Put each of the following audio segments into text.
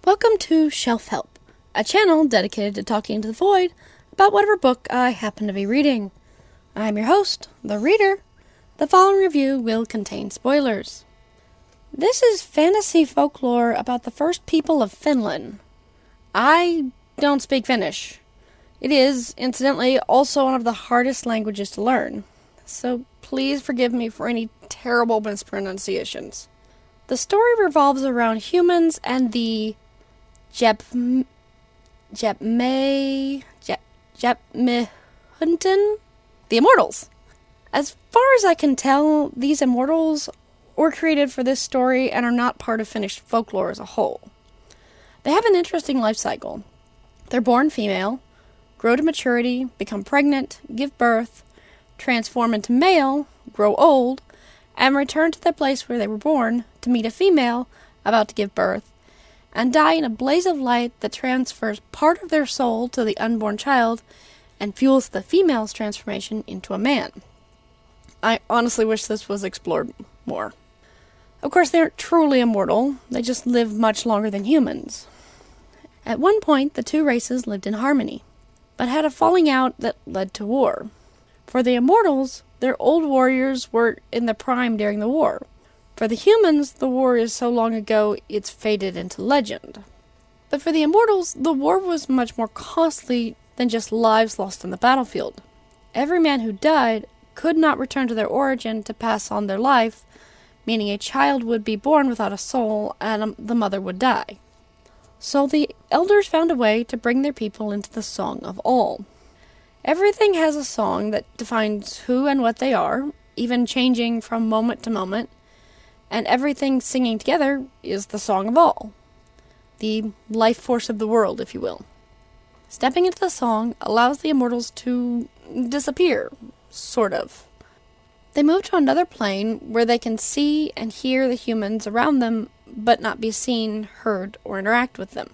Welcome to Shelf Help, a channel dedicated to talking to the void about whatever book I happen to be reading. I'm your host, the reader. The following review will contain spoilers. This is fantasy folklore about the first people of Finland. I don't speak Finnish. It is, incidentally, also one of the hardest languages to learn, so please forgive me for any terrible mispronunciations. The story revolves around humans and the Jepmehunten, the Immortals. As far as I can tell, these Immortals were created for this story and are not part of Finnish folklore as a whole. They have an interesting life cycle. They're born female, grow to maturity, become pregnant, give birth, transform into male, grow old, and return to the place where they were born to meet a female about to give birth, and die in a blaze of light that transfers part of their soul to the unborn child and fuels the female's transformation into a man. I honestly wish this was explored more. Of course, they aren't truly immortal, they just live much longer than humans. At one point, the two races lived in harmony, but had a falling out that led to war. For the Immortals, their old warriors were in the prime during the war. For the humans, the war is so long ago it's faded into legend. But for the Immortals, the war was much more costly than just lives lost on the battlefield. Every man who died could not return to their origin to pass on their life, meaning a child would be born without a soul and the mother would die. So the elders found a way to bring their people into the Song of All. Everything has a song that defines who and what they are, even changing from moment to moment, and everything singing together is the Song of All. The life force of the world, if you will. Stepping into the song allows the Immortals to disappear, sort of. They move to another plane where they can see and hear the humans around them, but not be seen, heard, or interact with them.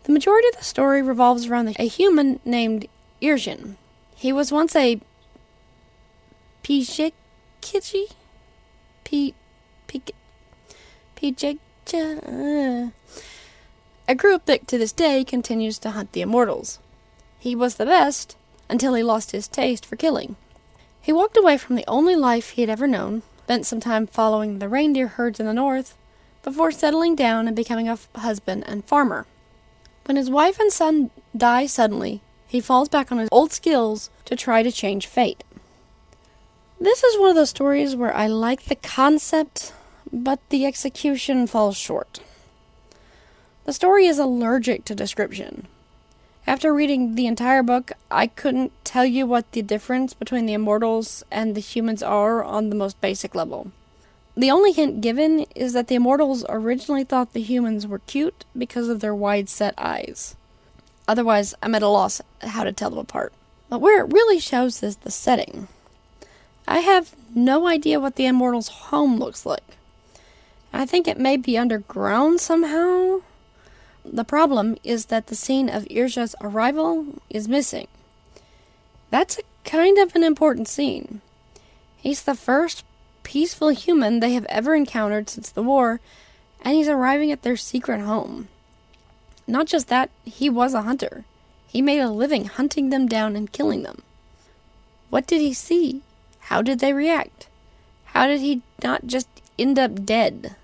The majority of the story revolves around a human named Irjan. He was once a Pijekichi? A group that to this day continues to hunt the Immortals. He was the best until he lost his taste for killing. He walked away from the only life he had ever known, spent some time following the reindeer herds in the north, before settling down and becoming a husband and farmer. When his wife and son die suddenly, he falls back on his old skills to try to change fate. This is one of those stories where I like the concept, but the execution falls short. The story is allergic to description. After reading the entire book, I couldn't tell you what the difference between the Immortals and the humans are on the most basic level. The only hint given is that the Immortals originally thought the humans were cute because of their wide-set eyes. Otherwise, I'm at a loss how to tell them apart. But where it really shows is the setting. I have no idea what the Immortals' home looks like. I think it may be underground somehow. The problem is that the scene of Irja's arrival is missing. That's a kind of an important scene. He's the first peaceful human they have ever encountered since the war, and he's arriving at their secret home. Not just that, he was a hunter. He made a living hunting them down and killing them. What did he see? How did they react? How did he not just end up dead?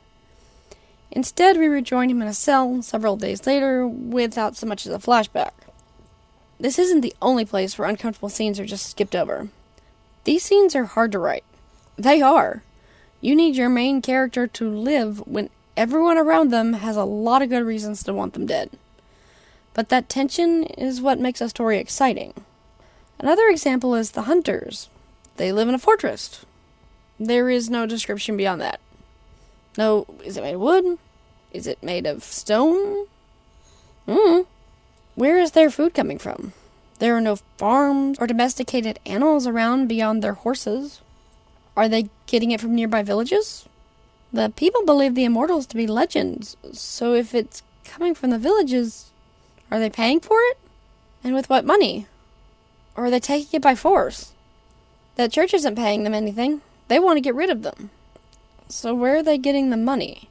Instead, we rejoin him in a cell several days later without so much as a flashback. This isn't the only place where uncomfortable scenes are just skipped over. These scenes are hard to write. They are. You need your main character to live when everyone around them has a lot of good reasons to want them dead. But that tension is what makes a story exciting. Another example is the hunters. They live in a fortress. There is no description beyond that. No, is it made of wood? Is it made of stone? Where is their food coming from? There are no farms or domesticated animals around beyond their horses. Are they getting it from nearby villages? The people believe the Immortals to be legends, so if it's coming from the villages, are they paying for it? And with what money? Or are they taking it by force? The church isn't paying them anything. They want to get rid of them. So where are they getting the money?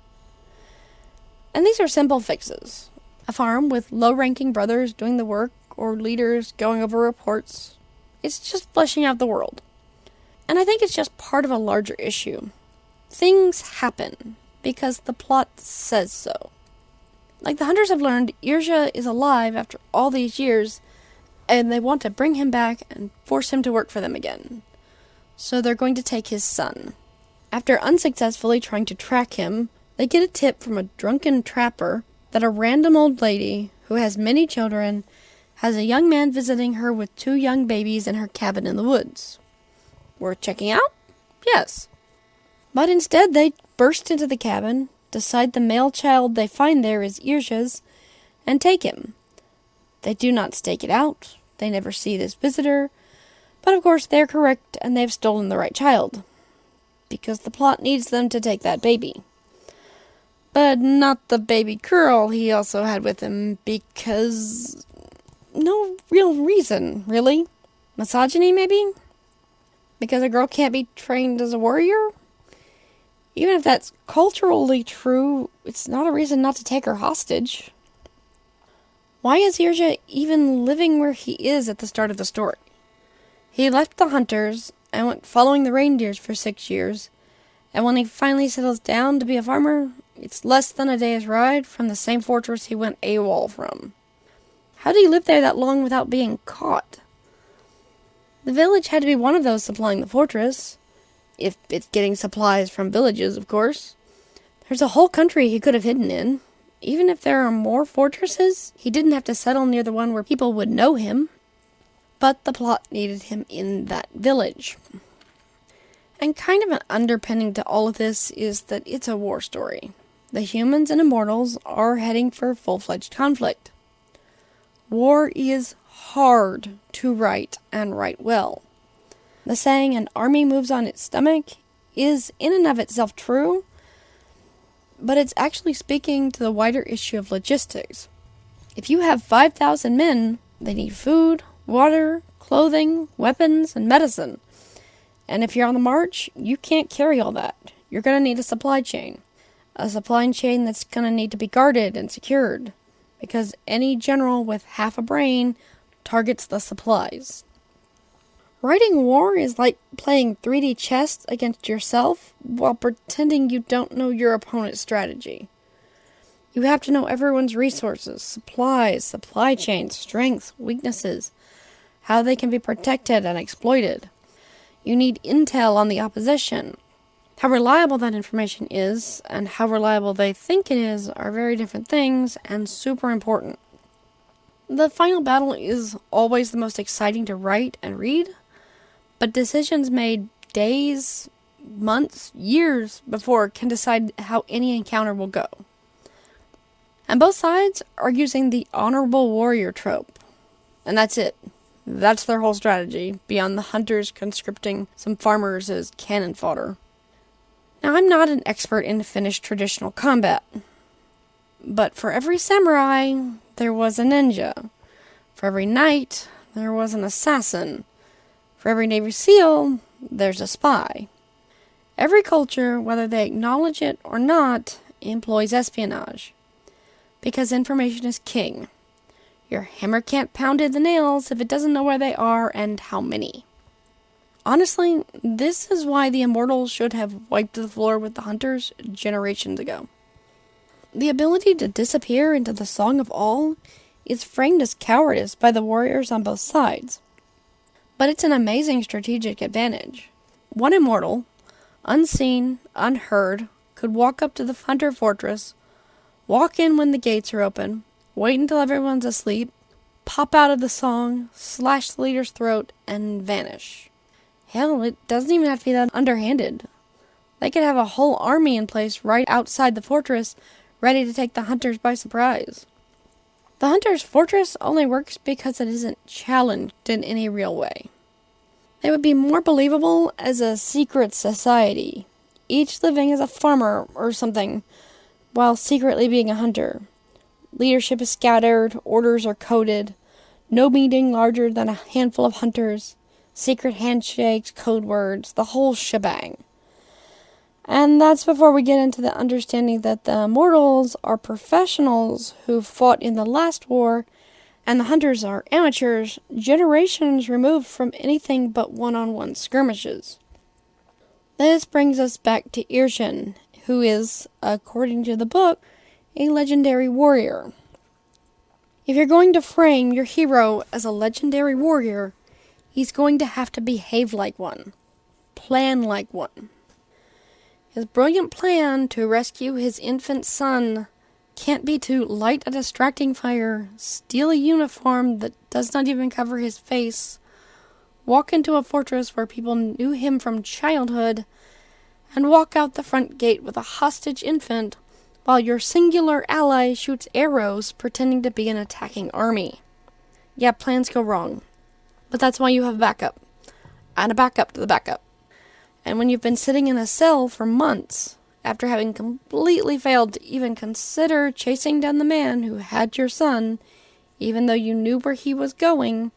And these are simple fixes. A farm with low-ranking brothers doing the work or leaders going over reports. It's just fleshing out the world. And I think it's just part of a larger issue. Things happen because the plot says so. Like the hunters have learned, Irja is alive after all these years, and they want to bring him back and force him to work for them again. So they're going to take his son. After unsuccessfully trying to track him, they get a tip from a drunken trapper that a random old lady who has many children has a young man visiting her with 2 young babies in her cabin in the woods. Worth checking out? Yes. But instead they burst into the cabin, decide the male child they find there is Irja's, and take him. They do not stake it out. They never see this visitor. But of course they're correct and they've stolen the right child. Because the plot needs them to take that baby. But not the baby girl he also had with him because... no real reason, really. Misogyny, maybe? Because a girl can't be trained as a warrior? Even if that's culturally true, it's not a reason not to take her hostage. Why is Irja even living where he is at the start of the story? He left the hunters and went following the reindeers for 6 years, and when he finally settles down to be a farmer, it's less than a day's ride from the same fortress he went AWOL from. How did he live there that long without being caught? The village had to be one of those supplying the fortress. If it's getting supplies from villages, of course. There's a whole country he could have hidden in. Even if there are more fortresses, he didn't have to settle near the one where people would know him. But the plot needed him in that village. And kind of an underpinning to all of this is that it's a war story. The humans and immortals are heading for full-fledged conflict. War is hard to write and write well. The saying, an army moves on its stomach, is in and of itself true, but it's actually speaking to the wider issue of logistics. If you have 5,000 men, they need food, water, clothing, weapons, and medicine. And if you're on the march, you can't carry all that. You're going to need a supply chain. A supply chain that's going to need to be guarded and secured, because any general with half a brain targets the supplies. Writing war is like playing 3D chess against yourself while pretending you don't know your opponent's strategy. You have to know everyone's resources, supplies, supply chains, strengths, weaknesses, how they can be protected and exploited. You need intel on the opposition. How reliable that information is and how reliable they think it is are very different things and super important. The final battle is always the most exciting to write and read, but decisions made days, months, years before can decide how any encounter will go. And both sides are using the honorable warrior trope. And that's it. That's their whole strategy, beyond the hunters conscripting some farmers as cannon fodder. Now, I'm not an expert in Finnish traditional combat. But for every samurai, there was a ninja. For every knight, there was an assassin. For every Navy SEAL, there's a spy. Every culture, whether they acknowledge it or not, employs espionage. Because information is king. Your hammer can't pound in the nails if it doesn't know where they are and how many. Honestly, this is why the immortals should have wiped the floor with the hunters generations ago. The ability to disappear into the Song of All is framed as cowardice by the warriors on both sides. But it's an amazing strategic advantage. One immortal, unseen, unheard, could walk up to the hunter fortress, walk in when the gates are open, wait until everyone's asleep, pop out of the song, slash the leader's throat, and vanish. Hell, it doesn't even have to be that underhanded. They could have a whole army in place right outside the fortress, ready to take the hunters by surprise. The hunter's fortress only works because it isn't challenged in any real way. They would be more believable as a secret society, each living as a farmer or something, while secretly being a hunter. Leadership is scattered, orders are coded, no meeting larger than a handful of hunters, secret handshakes, code words, the whole shebang. And that's before we get into the understanding that the immortals are professionals who fought in the last war, and the hunters are amateurs, generations removed from anything but one-on-one skirmishes. This brings us back to Irshin, who is, according to the book, a legendary warrior. If you're going to frame your hero as a legendary warrior, he's going to have to behave like one, plan like one. His brilliant plan to rescue his infant son can't be to light a distracting fire, steal a uniform that does not even cover his face, walk into a fortress where people knew him from childhood, and walk out the front gate with a hostage infant while your singular ally shoots arrows pretending to be an attacking army. Yeah, plans go wrong. But that's why you have backup. And a backup to the backup. And when you've been sitting in a cell for months, after having completely failed to even consider chasing down the man who had your son, even though you knew where he was going,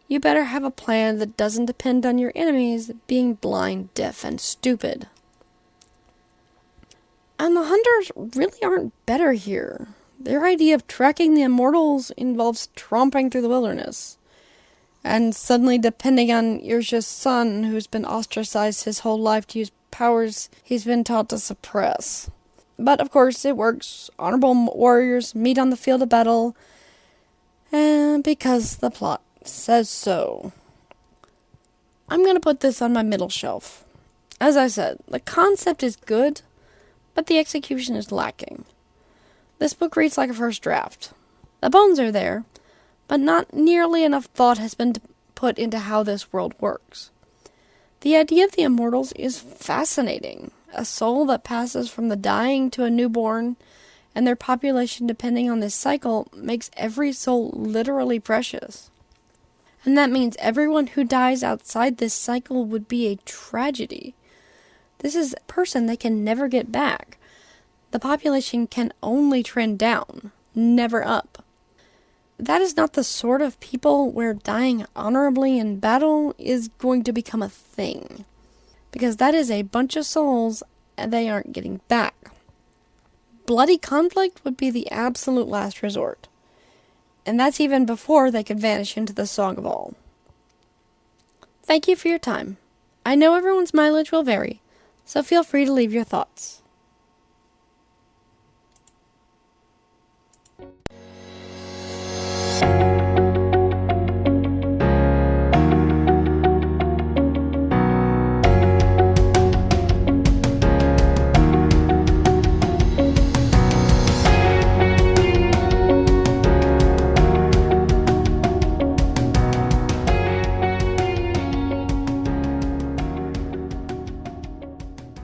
you better have a plan that doesn't depend on your enemies being blind, deaf, and stupid. And the hunters really aren't better here. Their idea of tracking the immortals involves tromping through the wilderness, and suddenly depending on Irsha's son, who's been ostracized his whole life, to use powers he's been taught to suppress. But of course it works. Honorable warriors meet on the field of battle, and because the plot says so. I'm going to put this on my middle shelf. As I said, the concept is good, but the execution is lacking. This book reads like a first draft. The bones are there, but not nearly enough thought has been put into how this world works. The idea of the immortals is fascinating. A soul that passes from the dying to a newborn, and their population depending on this cycle, makes every soul literally precious. And that means everyone who dies outside this cycle would be a tragedy. This is a person they can never get back. The population can only trend down, never up. That is not the sort of people where dying honorably in battle is going to become a thing. Because that is a bunch of souls and they aren't getting back. Bloody conflict would be the absolute last resort. And that's even before they could vanish into the Song of All. Thank you for your time. I know everyone's mileage will vary, so feel free to leave your thoughts.